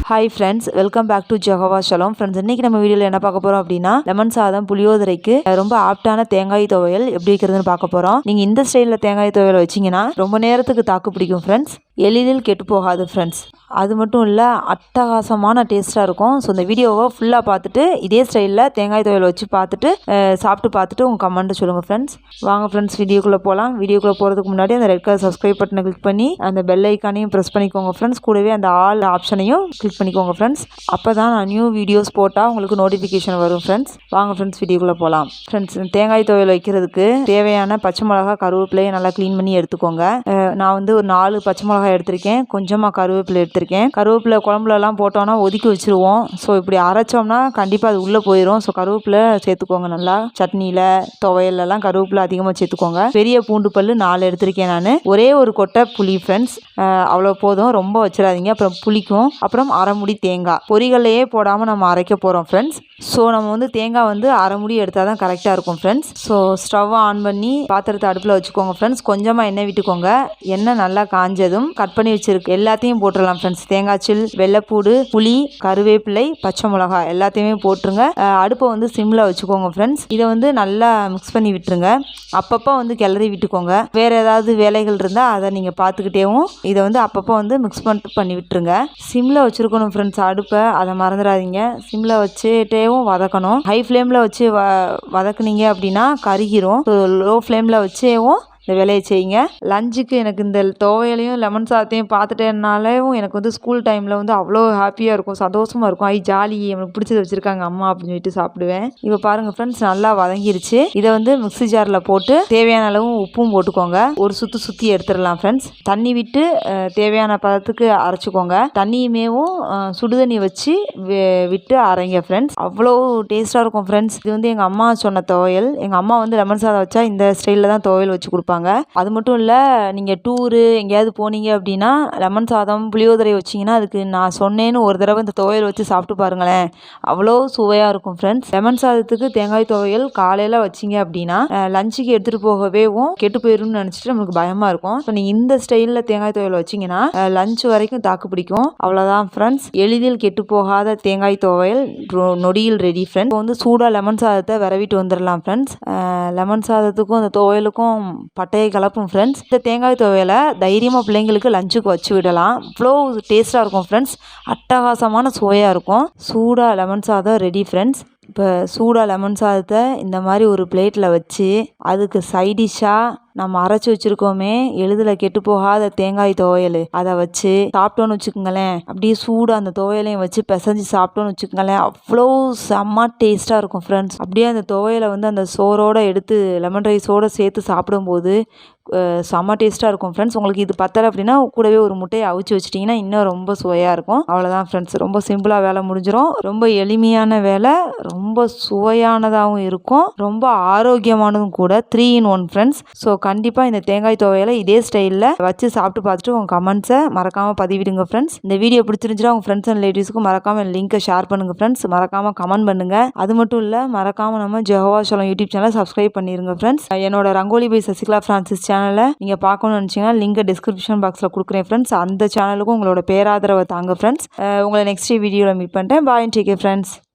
Hi friends, welcome back to Jehovah Shalom. Friends, இன்னைக்கு நம்ம வீடியோல என்ன பார்க்க போறோம் அப்படின்னா லெமன் சாதம் புளியோதரைக்கு ரொம்ப ஆப்டான தேங்காய் துவையல் எப்படி வைக்கிறதுன்னு பார்க்க போறோம். நீங்க இந்த ஸ்டைல்ல தேங்காய் துவையல் வச்சீங்கன்னா ரொம்ப நேரத்துக்கு தாக்கு பிடிக்கும் ஃப்ரெண்ட்ஸ். எளிதில் கெட்டு போகாது ஃப்ரெண்ட்ஸ். அது மட்டும் இல்லை, அட்டகாசமான டேஸ்ட்டாக இருக்கும். ஸோ இந்த வீடியோவை ஃபுல்லாக பார்த்துட்டு இதே ஸ்டைலில் தேங்காய் துவையல் வச்சு பார்த்துட்டு சாப்பிட்டு பார்த்துட்டு உங்கள் கமெண்ட்டு சொல்லுங்கள் ஃப்ரெண்ட்ஸ். வாங்க ஃப்ரெண்ட்ஸ், வீடியோக்குள்ளே போகலாம். வீடியோக்குள்ளே போகிறதுக்கு முன்னாடி அந்த ரெட் கலர் சப்ஸ்கிரைப் பட்டனை கிளிக் பண்ணி அந்த பெல் ஐக்கானையும் ப்ரெஸ் பண்ணிக்கோங்க ஃப்ரெண்ட்ஸ். கூடவே அந்த ஆல் ஆப்ஷனையும் கிளிக் பண்ணிக்கோங்க ஃப்ரெண்ட்ஸ். அப்போ தான் நான் நியூ வீடியோஸ் போட்டால் உங்களுக்கு நோட்டிஃபிகேஷன் வரும் ஃப்ரெண்ட்ஸ். வாங்க ஃப்ரெண்ட்ஸ், வீடியோக்குள்ளே போகலாம். ஃப்ரெண்ட்ஸ், தேங்காய் துவையல் வைக்கிறதுக்கு தேவையான பச்சை மிளகா கருவேப்பிலையை நல்லா க்ளீன் பண்ணி எடுத்துக்கோங்க. நான் வந்து ஒரு 4 பச்சை மிளகா எடுத்திருக்கேன், கொஞ்சமாக கருவேப்பிலை எடுத்திருக்கேன். கருவேப்பிலை குழம்புலலாம் போட்டோன்னா ஒதுக்கி வச்சுருவோம். ஸோ இப்படி அரைச்சோம்னா கண்டிப்பாக அது உள்ளே போயிடும். ஸோ கருவேப்பிலை சேர்த்துக்கோங்க. நல்லா சட்னியில் துவையல்லாம் கருவேப்பிலை அதிகமாக சேர்த்துக்கோங்க. பெரிய பூண்டு பல் 4 எடுத்திருக்கேன் நான். ஒரே ஒரு கொட்டை புளி ஃப்ரெண்ட்ஸ், அவ்வளோ போதும், ரொம்ப வச்சிடாதீங்க, அப்புறம் புளிக்கும். அப்புறம் அரை முடி தேங்காய் பொரிகளையே போடாமல் நம்ம அரைக்க போகிறோம் ஃப்ரெண்ட்ஸ். ஸோ நம்ம வந்து தேங்காய் வந்து அரை முடி எடுத்தால் தான் கரெக்டாக இருக்கும் ஃப்ரெண்ட்ஸ். ஸோ ஸ்டவ்வை ஆன் பண்ணி பாத்திரத்தை அடுப்பில் வச்சுக்கோங்க ஃப்ரெண்ட்ஸ். கொஞ்சமாக எண்ணெய் விட்டுக்கோங்க. எண்ணெய் நல்லா காஞ்சதும் கட் பண்ணி வச்சிருக்கு எல்லாத்தையும் போட்டுடலாம் ஃப்ரெண்ட்ஸ். தேங்காய்ச்சில், வெள்ளைப்பூடு, புளி, கருவேப்பிலை, பச்சை மிளகாய் எல்லாத்தையுமே போட்டுருங்க. அடுப்பை வந்து சிம்மில் வச்சுக்கோங்க ஃப்ரெண்ட்ஸ். இதை வந்து நல்லா மிக்ஸ் பண்ணி விட்டுருங்க. அப்பப்போ வந்து கிளறி விட்டுக்கோங்க. வேறு ஏதாவது வேலைகள் இருந்தால் அதை நீங்கள் பார்த்துக்கிட்டேவும் இதை வந்து அப்பப்போ வந்து மிக்ஸ் பண்ணி விட்டுருங்க. சிம்மில் வச்சுருக்கணும் ஃப்ரெண்ட்ஸ் அடுப்பை, அதை மறந்துடாதீங்க. சிம்மில் வச்சுட்டேவும் வதக்கணும். ஹை ஃப்ளேமில் வச்சு வதக்குனீங்க அப்படின்னா கருகிரும். லோ ஃப்ளேமில் வச்சேவும் இந்த வேலையை செய்யுங்க. லஞ்சுக்கு எனக்கு இந்த துவையலையும் லெமன் சாதத்தையும் பார்த்துட்டேனாலும் எனக்கு வந்து ஸ்கூல் டைமில் வந்து அவ்வளோ ஹாப்பியாக இருக்கும், சந்தோஷமாக இருக்கும். ஜாலி, எனக்கு பிடிச்சது வச்சுருக்காங்க அம்மா அப்படின்னு சொல்லிட்டு சாப்பிடுவேன். இப்போ பாருங்கள் ஃப்ரெண்ட்ஸ், நல்லா வதங்கிருச்சு. இதை வந்து மிக்ஸி ஜாரில் போட்டு தேவையான அளவு உப்பும் போட்டுக்கோங்க. ஒரு சுற்றி எடுத்துடலாம் ஃப்ரெண்ட்ஸ். தண்ணி விட்டு தேவையான பதத்துக்கு அரைச்சிக்கோங்க. தண்ணியுமேவும் சுடுதண்ணி வச்சு விட்டு அரைங்க ஃப்ரெண்ட்ஸ். அவ்வளோ டேஸ்ட்டாக இருக்கும் ஃப்ரெண்ட்ஸ். இது வந்து எங்கள் அம்மா சொன்ன துவையல். எங்கள் அம்மா வந்து லெமன் சாதம் வச்சா இந்த ஸ்டைலில் தான் துவையல் வச்சு கொடுப்பாங்க. அது மட்டும் இல்லை, நீங்கள் டூரு எங்கேயாவது போனீங்க அப்படின்னா லெமன் சாதம் புளியோதரை வச்சிங்கன்னா அதுக்கு நான் சொன்னேன்னு ஒரு தடவை இந்த துவையல் வச்சு சாப்பிட்டு பாருங்களேன், அவ்வளோ சுவையாக இருக்கும் ஃப்ரெண்ட்ஸ். லெமன் சாதத்துக்கு தேங்காய் துவையல் காலையில் வச்சிங்க அப்படின்னா லஞ்சுக்கு எடுத்துகிட்டு போகவேவும் கெட்டு போயிடும்னு நினச்சிட்டு நம்மளுக்கு பயமாக இருக்கும். ஸோ நீங்கள் இந்த ஸ்டைலில் தேங்காய் துவையல் வச்சிங்கன்னா லஞ்ச் வரைக்கும் தாக்கு பிடிக்கும். அவ்வளோதான் ஃப்ரெண்ட்ஸ், எளிதில் கெட்டு போகாத தேங்காய் துவையல் நொடியில் ரெடி ஃப்ரெண்ட்ஸ். இப்போ வந்து சூடாக லெமன் சாதத்தை விரவிட்டு வந்துடலாம் ஃப்ரெண்ட்ஸ். லெமன் சாதத்துக்கும் அந்த துவையலுக்கும் பட்டையை கலப்பும் ஃப்ரெண்ட்ஸ். இந்த தேங்காய் துவையலை தைரியமாக பிள்ளைங்களுக்கு லஞ்சுக்கு வச்சு விடலாம். அவ்வளோ டேஸ்ட்டாக இருக்கும் ஃப்ரெண்ட்ஸ். அட்டகாசமான சுவையாக இருக்கும். சூடாக லெமன் சாதம் ரெடி ஃப்ரெண்ட்ஸ். இப்போ சூடாக லெமன் சாதத்தை இந்த மாதிரி ஒரு பிளேட்டில் வச்சு அதுக்கு சைடிஷ்ஷாக நம்ம அரைச்சி வச்சுருக்கோமே எளிதில் கெட்டு போகாத தேங்காய் துவையல், அதை வச்சு சாப்பிட்டோன்னு வச்சுக்கோங்களேன். அப்படியே சூடாக அந்த துவையலையும் வச்சு பிசைஞ்சு சாப்பிட்டோன்னு வச்சுக்கோங்களேன், அவ்வளோ செம்ம டேஸ்ட்டாக இருக்கும் ஃப்ரெண்ட்ஸ். அப்படியே அந்த துவையலை வந்து அந்த சோறோடு எடுத்து லெமன் ரைஸோடு சேர்த்து சாப்பிடும்போது செம்ம டேஸ்ட்டாக இருக்கும் ஃப்ரெண்ட்ஸ். உங்களுக்கு இது பத்தலை அப்படின்னா கூடவே ஒரு முட்டையை அவிச்சு வச்சிட்டிங்கன்னா இன்னும் ரொம்ப சுவையாக இருக்கும். அவ்வளோதான் ஃப்ரெண்ட்ஸ், ரொம்ப சிம்பிளாக வேலை முடிஞ்சிடும். ரொம்ப எளிமையான வேலை, ரொம்ப சுவையானதாகவும் இருக்கும், ரொம்ப ஆரோக்கியமானதும் கூட. 3 in 1 ஃப்ரெண்ட்ஸ். ஸோ கண்டிப்பாக இந்த தேங்காய் துவையலை இதே ஸ்டைலில் வச்சு சாப்பிட்டு பார்த்துட்டு உங்கள் கமெண்ட்ஸை மறக்காமல் பதிவிடுங்க ஃப்ரெண்ட்ஸ். இந்த வீடியோ பிடிச்சிருந்துச்சுன்னா உங்கள் ஃப்ரெண்ட்ஸ் அண்ட் ரிலேட்டிவ்ஸ்க்கு மறக்காமல் லிங்கை ஷேர் பண்ணுங்கள் ஃப்ரெண்ட்ஸ். மறக்காமல் கமெண்ட் பண்ணுங்கள். அது மட்டும் இல்லை, மறக்காமல் நம்ம ஜெஹோவா ஷாலோம் யூடியூப் சேனலை சப்ஸ்கிரைப் பண்ணிடுங்க ஃப்ரெண்ட்ஸ். என்னோட ரங்கோலி பை சசிகலா ஃப்ரான்சிஸ் சேனலை நீங்கள் பார்க்கணும்னு நினச்சிங்கன்னா லிங்கை டிஸ்கிரிப்ஷன் பாக்ஸில் கொடுக்குறேன் ஃப்ரெண்ட்ஸ். அந்த சேனலுக்கும் உங்களோட பேராதரவை தாங்க ஃப்ரெண்ட்ஸ். உங்களை நெக்ஸ்ட் வீடியோவில் மீட் பண்ணுறேன். பாய், டேக் கேர் ஃப்ரெண்ட்ஸ்.